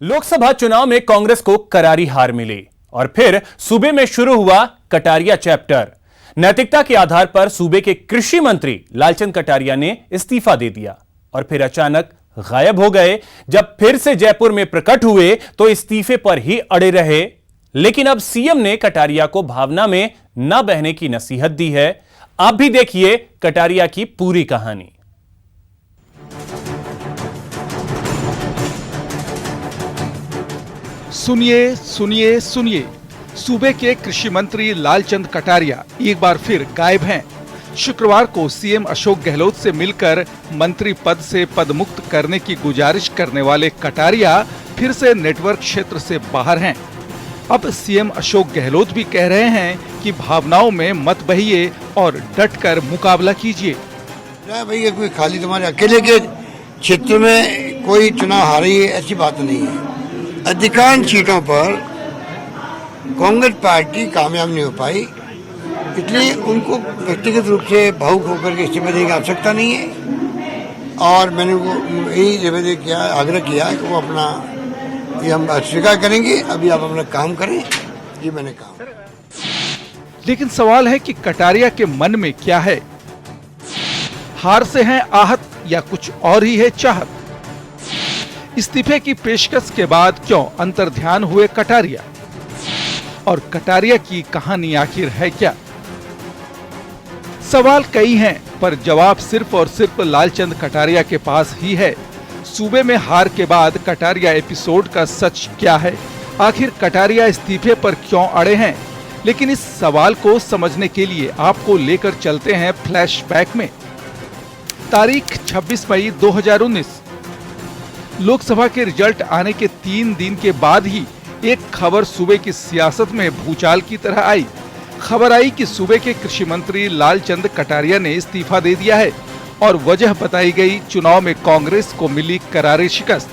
लोकसभा चुनाव में कांग्रेस को करारी हार मिली और फिर सूबे में शुरू हुआ कटारिया चैप्टर। नैतिकता के आधार पर सूबे के कृषि मंत्री लालचंद कटारिया ने इस्तीफा दे दिया और फिर अचानक गायब हो गए। जब फिर से जयपुर में प्रकट हुए तो इस्तीफे पर ही अड़े रहे। लेकिन अब सीएम ने कटारिया को भावना में न बहने की नसीहत दी है। आप भी देखिए कटारिया की पूरी कहानी। सुनिए सुनिए सुनिए, सूबे के कृषि मंत्री लालचंद कटारिया एक बार फिर गायब हैं। शुक्रवार को सीएम अशोक गहलोत से मिलकर मंत्री पद से पदमुक्त करने की गुजारिश करने वाले कटारिया फिर से नेटवर्क क्षेत्र से बाहर हैं। अब सीएम अशोक गहलोत भी कह रहे हैं कि भावनाओं में मत बहिए और डटकर मुकाबला कीजिए। भैया कोई खाली तुम्हारे अकेले के क्षेत्र में कोई चुनाव हारी है ऐसी बात नहीं है। अधिकांश सीटों पर कांग्रेस पार्टी कामयाब नहीं हो पाई, इसलिए उनको व्यक्तिगत रूप से भावुक होकर के इस्तीफा देने की आवश्यकता नहीं है। और मैंने वो यही निवेदन किया, आग्रह किया कि वो अपना ये हम स्वीकार करेंगे, अभी आप अपना काम करें, ये मैंने कहा। लेकिन सवाल है कि कटारिया के मन में क्या है? हार से हैं आहत या कुछ और ही है चाहत? इस्तीफे की पेशकश के बाद क्यों अंतर्ध्यान हुए कटारिया? और कटारिया की कहानी आखिर है क्या? सवाल कई हैं, पर जवाब सिर्फ और सिर्फ लालचंद कटारिया के पास ही है। सूबे में हार के बाद कटारिया एपिसोड का सच क्या है? आखिर कटारिया इस्तीफे पर क्यों अड़े हैं? लेकिन इस सवाल को समझने के लिए आपको लेकर चलते हैं फ्लैशबैक में। तारीख 26 मई 2019। लोकसभा के रिजल्ट आने के 3 दिन के बाद ही एक खबर सूबे की सियासत में भूचाल की तरह आई। खबर आई कि सूबे के कृषि मंत्री लालचंद कटारिया ने इस्तीफा दे दिया है और वजह बताई गई चुनाव में कांग्रेस को मिली करारी शिकस्त।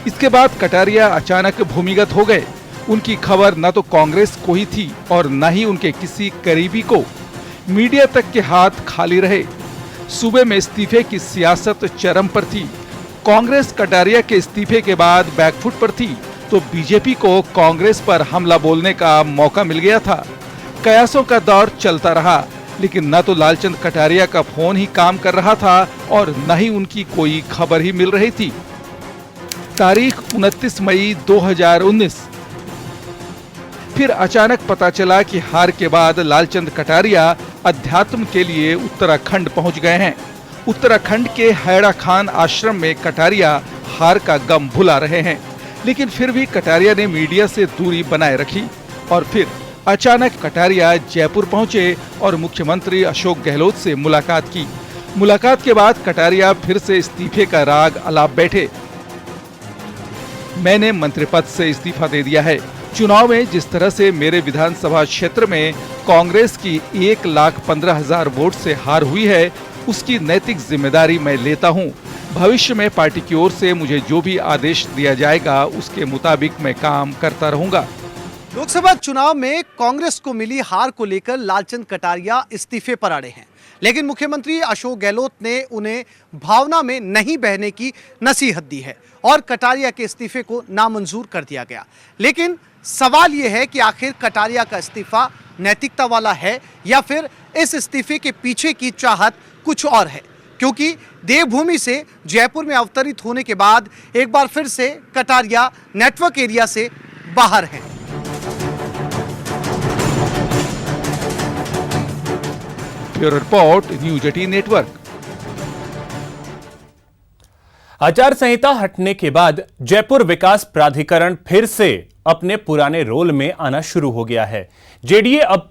इसके बाद कटारिया अचानक भूमिगत हो गए। उनकी खबर न तो कांग्रेस को ही थी और न ही उनके किसी करीबी को। मीडिया तक के हाथ खाली रहे। सूबे में इस्तीफे की सियासत चरम पर थी। कांग्रेस कटारिया के इस्तीफे के बाद बैकफुट पर थी, तो बीजेपी को कांग्रेस पर हमला बोलने का मौका मिल गया था। कयासों का दौर चलता रहा, लेकिन न तो लालचंद कटारिया का फोन ही काम कर रहा था और न ही उनकी कोई खबर ही मिल रही थी। तारीख 29 मई 2019। फिर अचानक पता चला कि हार के बाद लालचंद कटारिया अध्यात्म के लिए उत्तराखंड पहुंच गए हैं। उत्तराखंड के हैड़ा खान आश्रम में कटारिया हार का गम भुला रहे हैं, लेकिन फिर भी कटारिया ने मीडिया से दूरी बनाए रखी। और फिर अचानक कटारिया जयपुर पहुंचे और मुख्यमंत्री अशोक गहलोत से मुलाकात की। मुलाकात के बाद कटारिया फिर से इस्तीफे का राग अलाप बैठे। मैंने मंत्री पद से इस्तीफा दे दिया है। चुनाव में जिस तरह से मेरे विधानसभा क्षेत्र में कांग्रेस की 1,15,000 वोट से हार हुई है, उसकी नैतिक जिम्मेदारी मैं लेता हूं। भविष्य में पार्टी की ओर से मुझे जो भी आदेश दिया जाएगा उसके मुताबिक मैं काम करता रहूंगा। लोकसभा चुनाव में कांग्रेस को मिली हार को लेकर लालचंद कटारिया इस्तीफे पर अड़े हैं, लेकिन मुख्यमंत्री अशोक गहलोत ने उन्हें भावना में नहीं बहने की नसीहत दी है और कटारिया के इस्तीफे को नामंजूर कर दिया गया। लेकिन सवाल यह है कि आखिर कटारिया का इस्तीफा नैतिकता वाला है या फिर इस इस्तीफे के पीछे की चाहत कुछ और है? क्योंकि देवभूमि से जयपुर में अवतरित होने के बाद एक बार फिर से कटारिया नेटवर्क एरिया से बाहर हैं। Bureau report, news 18 network. आचार संहिता हटने के बाद जयपुर विकास प्राधिकरण फिर से अपने पुराने रोल में आना शुरू हो गया है। जेडीए अब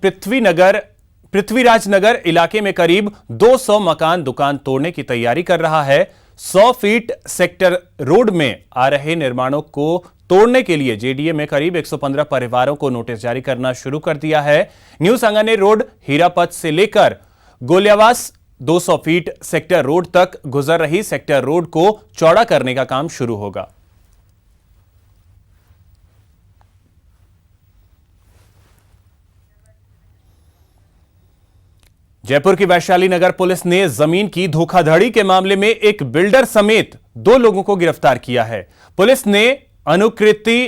पृथ्वीराज नगर इलाके में करीब 200 मकान दुकान तोड़ने की तैयारी कर रहा है। 100 फीट सेक्टर रोड में आ रहे निर्माणों को तोड़ने के लिए जेडीए में करीब 115 परिवारों को नोटिस जारी करना शुरू कर दिया है। न्यू सांगानेर रोड हीरापथ से लेकर गोलियावास 200 फीट सेक्टर रोड तक गुजर रही सेक्टर रोड को चौड़ा करने का काम शुरू होगा। जयपुर की वैशाली नगर पुलिस ने जमीन की धोखाधड़ी के मामले में एक बिल्डर समेत 2 लोगों को गिरफ्तार किया है। पुलिस ने अनुकृति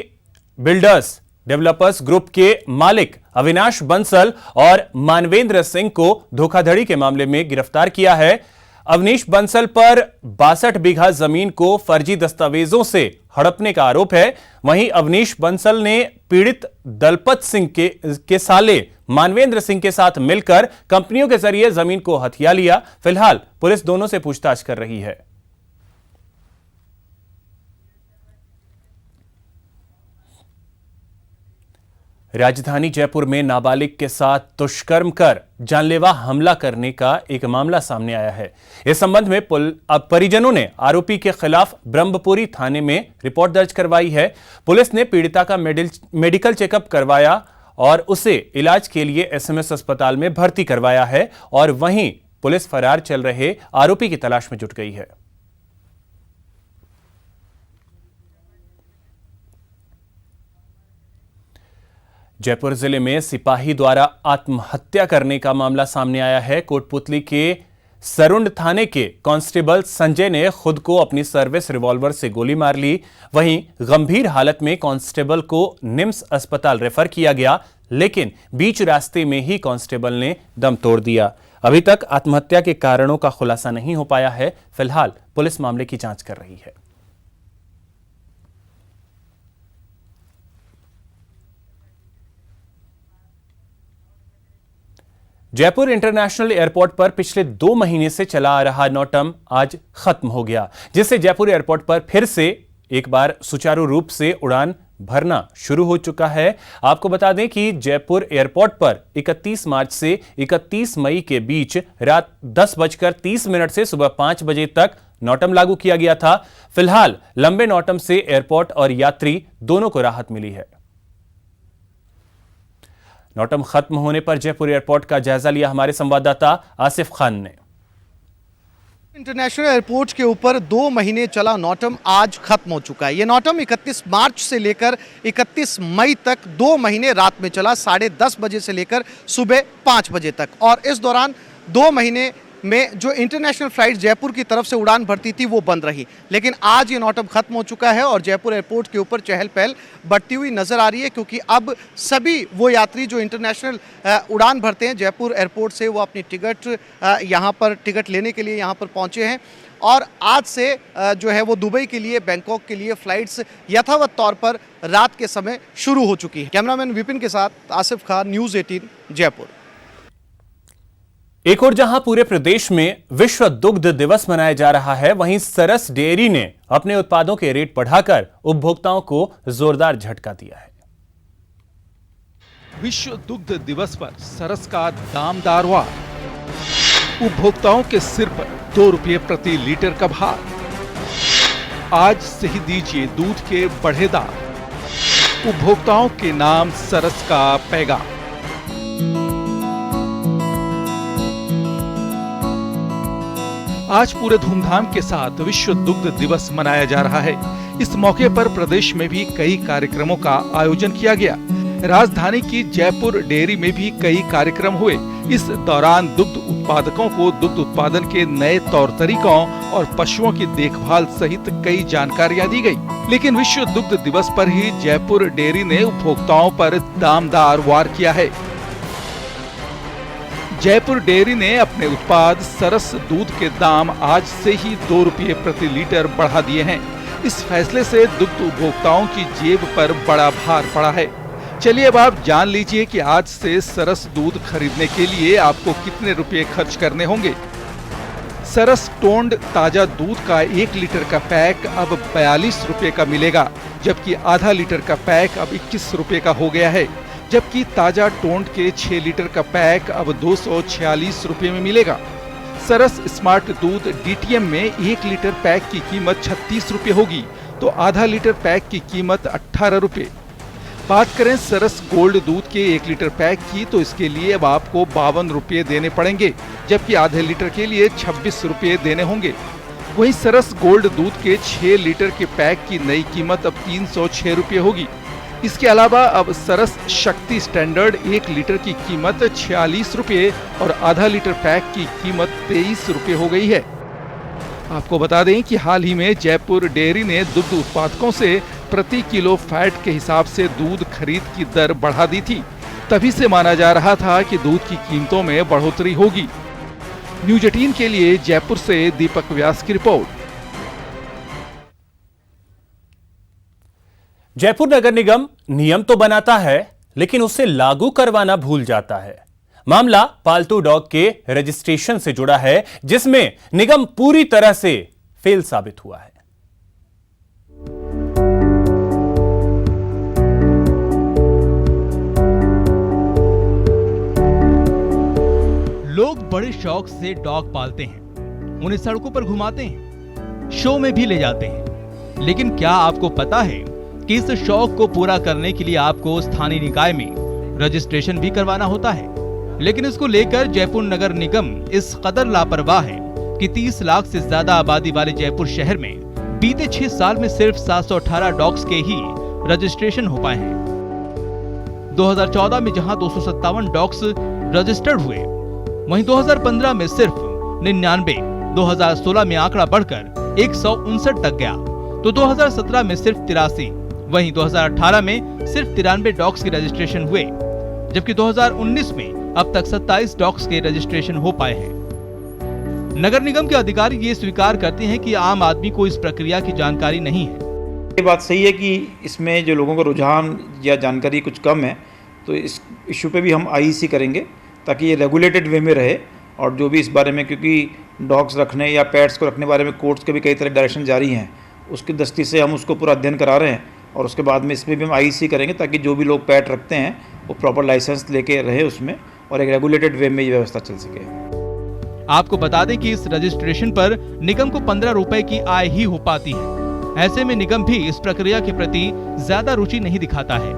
बिल्डर्स डेवलपर्स ग्रुप के मालिक अविनाश बंसल और मानवेंद्र सिंह को धोखाधड़ी के मामले में गिरफ्तार किया है। अवनीश बंसल पर 62 बीघा जमीन को फर्जी दस्तावेजों से हड़पने का आरोप है। वहीं अवनीश बंसल ने पीड़ित दलपत सिंह के साले मानवेंद्र सिंह के साथ मिलकर कंपनियों के जरिए जमीन को हथिया लिया। फिलहाल पुलिस दोनों से पूछताछ कर रही है। राजधानी जयपुर में नाबालिग के साथ दुष्कर्म कर जानलेवा हमला करने का एक मामला सामने आया है। इस संबंध में परिजनों ने आरोपी के खिलाफ ब्रह्मपुरी थाने में रिपोर्ट दर्ज करवाई है। पुलिस ने पीड़िता का मेडिकल चेकअप करवाया और उसे इलाज के लिए एसएमएस अस्पताल में भर्ती करवाया है और वहीं पुलिस फरार चल रहे आरोपी की तलाश में जुट गई है। जयपुर जिले में सिपाही द्वारा आत्महत्या करने का मामला सामने आया है। कोटपुतली के सरुंड थाने के कांस्टेबल संजय ने खुद को अपनी सर्विस रिवॉल्वर से गोली मार ली। वहीं गंभीर हालत में कांस्टेबल को निम्स अस्पताल रेफर किया गया, लेकिन बीच रास्ते में ही कांस्टेबल ने दम तोड़ दिया। अभी तक आत्महत्या के कारणों का खुलासा नहीं हो पाया है। फिलहाल पुलिस मामले की जांच कर रही है। जयपुर इंटरनेशनल एयरपोर्ट पर पिछले 2 महीने से चला आ रहा नौटम आज खत्म हो गया, जिससे जयपुर एयरपोर्ट पर फिर से एक बार सुचारू रूप से उड़ान भरना शुरू हो चुका है। आपको बता दें कि जयपुर एयरपोर्ट पर 31 मार्च से 31 मई के बीच रात 10:30 से सुबह 5 बजे तक नौटम लागू किया गया था। फिलहाल लंबे नौटम से एयरपोर्ट और यात्री दोनों को राहत मिली है। नौटम खत्म होने पर जयपुर एयरपोर्ट का जायजा लिया हमारे संवाददाता आसिफ खान ने। इंटरनेशनल एयरपोर्ट के ऊपर 2 महीने चला नौटम आज खत्म हो चुका है। ये नौटम 31 मार्च से लेकर 31 मई तक 2 महीने रात में चला, 10:30 बजे से लेकर सुबह 5 बजे तक। और इस दौरान 2 महीने में जो इंटरनेशनल फ्लाइट जयपुर की तरफ से उड़ान भरती थी वो बंद रही, लेकिन आज ये नौटम खत्म हो चुका है और जयपुर एयरपोर्ट के ऊपर चहल पहल बढ़ती हुई नजर आ रही है, क्योंकि अब सभी वो यात्री जो इंटरनेशनल उड़ान भरते हैं जयपुर एयरपोर्ट से, वो अपनी टिकट यहाँ पर टिकट लेने के लिए यहाँ पर पहुँचे हैं। और आज से जो है वो दुबई के लिए, बैंकॉक के लिए फ्लाइट्स यथावत तौर पर रात के समय शुरू हो चुकी है। कैमरामैन विपिन के साथ आसिफ खान, न्यूज़ 18 जयपुर। एक और जहां पूरे प्रदेश में विश्व दुग्ध दिवस मनाया जा रहा है, वहीं सरस डेयरी ने अपने उत्पादों के रेट बढ़ाकर उपभोक्ताओं को जोरदार झटका दिया है। विश्व दुग्ध दिवस पर सरस का दामदार वार, उपभोक्ताओं के सिर पर 2 रुपये प्रति लीटर का भार। आज से ही दीजिए दूध के बढ़े दाम, उपभोक्ताओं के नाम सरस का पैगाम। आज पूरे धूमधाम के साथ विश्व दुग्ध दिवस मनाया जा रहा है। इस मौके पर प्रदेश में भी कई कार्यक्रमों का आयोजन किया गया। राजधानी की जयपुर डेयरी में भी कई कार्यक्रम हुए। इस दौरान दुग्ध उत्पादकों को दुग्ध उत्पादन के नए तौर तरीकों और पशुओं की देखभाल सहित कई जानकारियां दी गई। लेकिन विश्व दुग्ध दिवस पर ही जयपुर डेयरी ने उपभोक्ताओं पर दामदार वार किया है। जयपुर डेयरी ने अपने उत्पाद सरस दूध के दाम आज से ही 2 रुपये प्रति लीटर बढ़ा दिए हैं। इस फैसले से दुग्ध उपभोक्ताओं की जेब पर बड़ा भार पड़ा है। चलिए अब आप जान लीजिए कि आज से सरस दूध खरीदने के लिए आपको कितने रुपए खर्च करने होंगे। सरस टोन्ड ताजा दूध का 1 लीटर का पैक अब 42 रुपए का मिलेगा, जबकि आधा लीटर का पैक अब 21 रुपए का हो गया है। जबकि ताजा टोन्ड के 6 लीटर का पैक अब 246 रुपए में मिलेगा। सरस स्मार्ट दूध डीटीएम में 1 लीटर पैक की कीमत 36 रुपए होगी, तो आधा लीटर पैक की कीमत 18 रुपए। बात करें सरस गोल्ड दूध के 1 लीटर पैक की, तो इसके लिए अब आपको 52 रुपए देने पड़ेंगे, जबकि आधे लीटर के लिए 26 रुपए देने होंगे। वहीं सरस गोल्ड दूध के 6 लीटर के पैक की नई कीमत अब 306 रुपए होगी। इसके अलावा अब सरस शक्ति स्टैंडर्ड 1 लीटर की कीमत 46 रुपए और आधा लीटर पैक की कीमत 23 रुपए हो गई है। आपको बता दें कि हाल ही में जयपुर डेयरी ने दुग्ध उत्पादकों से प्रति किलो फैट के हिसाब से दूध खरीद की दर बढ़ा दी थी। तभी से माना जा रहा था कि दूध की कीमतों में बढ़ोतरी होगी। न्यूज 18 के लिए जयपुर से दीपक व्यास की रिपोर्ट। जयपुर नगर निगम नियम तो बनाता है, लेकिन उसे लागू करवाना भूल जाता है। मामला पालतू डॉग के रजिस्ट्रेशन से जुड़ा है, जिसमें निगम पूरी तरह से फेल साबित हुआ है। लोग बड़े शौक से डॉग पालते हैं, उन्हें सड़कों पर घुमाते हैं, शो में भी ले जाते हैं। लेकिन क्या आपको पता है कि इस शौक को पूरा करने के लिए आपको स्थानीय निकाय में रजिस्ट्रेशन भी करवाना होता है? लेकिन इसको लेकर जयपुर नगर निगम इस कदर लापरवाह है कि 30 लाख से ज्यादा आबादी वाले जयपुर शहर में बीते 6 साल में सिर्फ 718 डॉग्स के ही रजिस्ट्रेशन हो पाए हैं। 2014 में जहां 257 डॉग्स रजिस्टर्ड हुए, वहीं 2015 में सिर्फ 99, 2016 में आंकड़ा बढ़कर 159 तक गया, तो 2017 में सिर्फ 83, वहीं 2018 में सिर्फ 93 डॉग्स के रजिस्ट्रेशन हुए, जबकि 2019 में अब तक 27 डॉग्स के रजिस्ट्रेशन हो पाए हैं। नगर निगम के अधिकारी ये स्वीकार करते हैं कि आम आदमी को इस प्रक्रिया की जानकारी नहीं है। ये बात सही है कि इसमें जो लोगों का रुझान या जानकारी कुछ कम है, तो इस इशू पे भी हम आईसी करेंगे ताकि ये रेगुलेटेड वे में रहे। और जो भी इस बारे में, क्योंकि डॉग्स रखने या पेट्स को रखने बारे में कोर्ट्स के भी कई तरह डायरेक्शन जारी हैं, उसकी दृष्टि से हम उसको पूरा अध्ययन करा रहे हैं। और उसके बाद में इसमें भी हम आईसी करेंगे ताकि जो भी लोग पेट रखते हैं वो प्रॉपर लाइसेंस लेके रहे उसमें, और एक रेगुलेटेड वे में ये व्यवस्था चल सके। आपको बता दें कि इस रजिस्ट्रेशन पर निगम को 15 रुपए की आय ही हो पाती है। ऐसे में निगम भी इस प्रक्रिया के प्रति ज्यादा रुचि नहीं दिखाता है।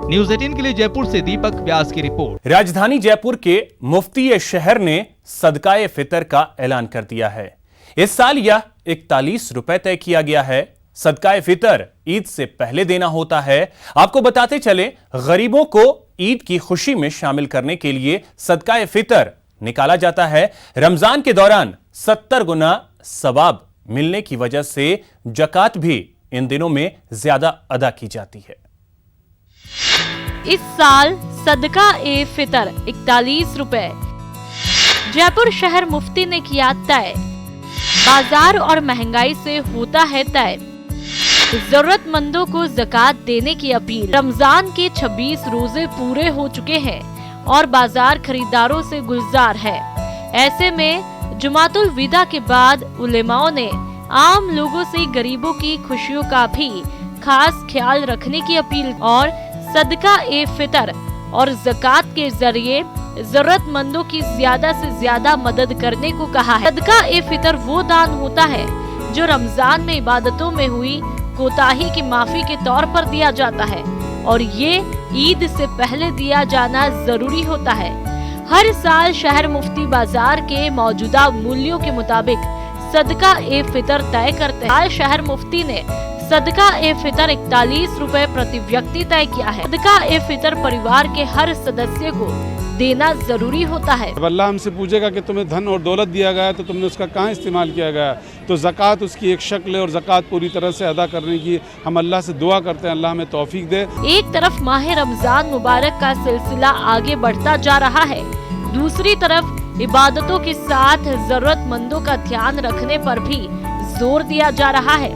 न्यूज 18 के लिए जयपुर से दीपक व्यास की रिपोर्ट। राजधानी जयपुर के मुफ्ती शहर ने सदकाए फितर का ऐलान कर दिया है। इस साल यह 41 रुपए तय किया गया है। सदकाए फितर ईद से पहले देना होता है। आपको बताते चले, गरीबों को ईद की खुशी में शामिल करने के लिए सदकाए फितर निकाला जाता है। रमजान के दौरान 70 गुना सवाब मिलने की वजह से जकात भी इन दिनों में ज्यादा अदा की जाती है। इस साल सदका ए फितर 41 रुपए जयपुर शहर मुफ्ती ने किया तय। बाजार और महंगाई से होता है तय। जरूरतमंदों को ज़कात देने की अपील। रमजान के 26 रोजे पूरे हो चुके हैं और बाजार खरीदारों से गुलजार है। ऐसे में जुमातुल विदा के बाद उलेमाओं ने आम लोगों से गरीबों की खुशियों का भी खास ख्याल रखने की अपील और सदका ए फितर और ज़कात के जरिए जरूरतमंदों की ज्यादा से ज्यादा मदद करने को कहा है। सदका ए फितर वो दान होता है जो रमजान में इबादतों में हुई कोताही की माफी के तौर पर दिया जाता है, और ये ईद से पहले दिया जाना जरूरी होता है। हर साल शहर मुफ्ती बाजार के मौजूदा मूल्यों के मुताबिक सदका ए फितर तय करते हैं। आज शहर मुफ्ती ने सदका ए फितर 41 रुपए प्रति व्यक्ति तय किया है। सदका ए फितर परिवार के हर सदस्य को देना जरूरी होता है। जब अल्लाह हमसे पूछेगा कि तुम्हें धन और दौलत दिया गया तो तुमने उसका कहाँ इस्तेमाल किया गया, तो ज़कात उसकी एक शक्ल है और ज़कात पूरी तरह से अदा करने की हम अल्लाह से दुआ करते हैं, अल्लाह हमें तौफीक दे। एक तरफ माह रमजान मुबारक का सिलसिला आगे बढ़ता जा रहा है, दूसरी तरफ इबादतों के साथ जरूरतमंदों का ध्यान रखने पर भी जोर दिया जा रहा है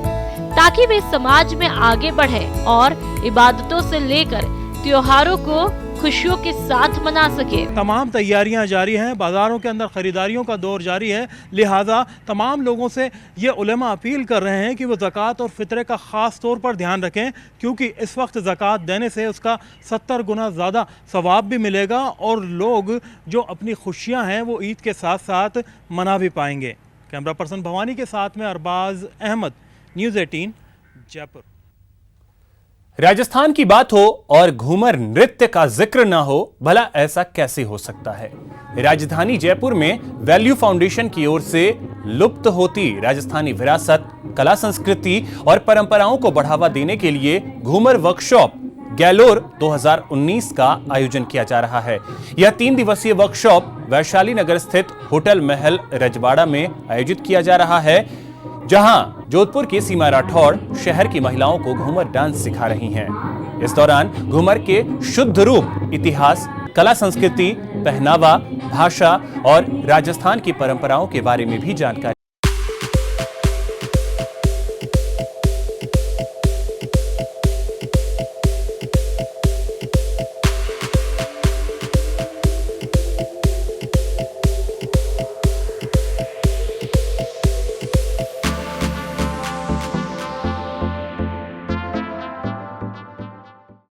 ताकि वे समाज में आगे बढ़े और इबादतों से लेकर त्योहारों को खुशियों के साथ मना सके। तमाम तैयारियां जारी हैं, बाजारों के अंदर खरीदारियों का दौर जारी है, लिहाजा तमाम लोगों से ये उलेमा अपील कर रहे हैं कि वो ज़कात और फितरे का ख़ास तौर पर ध्यान रखें, क्योंकि इस वक्त ज़कात देने से उसका 70 गुना ज़्यादा सवाब भी मिलेगा और लोग जो अपनी खुशियां हैं वो ईद के साथ साथ मना भी पाएंगे। कैमरा पर्सन भवानी के साथ में अरबाज अहमद, न्यूज़ 18 जयपुर। राजस्थान की बात हो और घूमर नृत्य का जिक्र ना हो, भला ऐसा कैसे हो सकता है। राजधानी जयपुर में वैल्यू फाउंडेशन की ओर से लुप्त होती राजस्थानी विरासत, कला, संस्कृति और परंपराओं को बढ़ावा देने के लिए घूमर वर्कशॉप गैलोर 2019 का आयोजन किया जा रहा है। यह 3 दिवसीय वर्कशॉप वैशाली नगर स्थित होटल महल रजवाड़ा में आयोजित किया जा रहा है, जहां जोधपुर की सीमा राठौड़ शहर की महिलाओं को घूमर डांस सिखा रही हैं। इस दौरान घूमर के शुद्ध रूप, इतिहास, कला संस्कृति, पहनावा, भाषा और राजस्थान की परंपराओं के बारे में भी जानकारी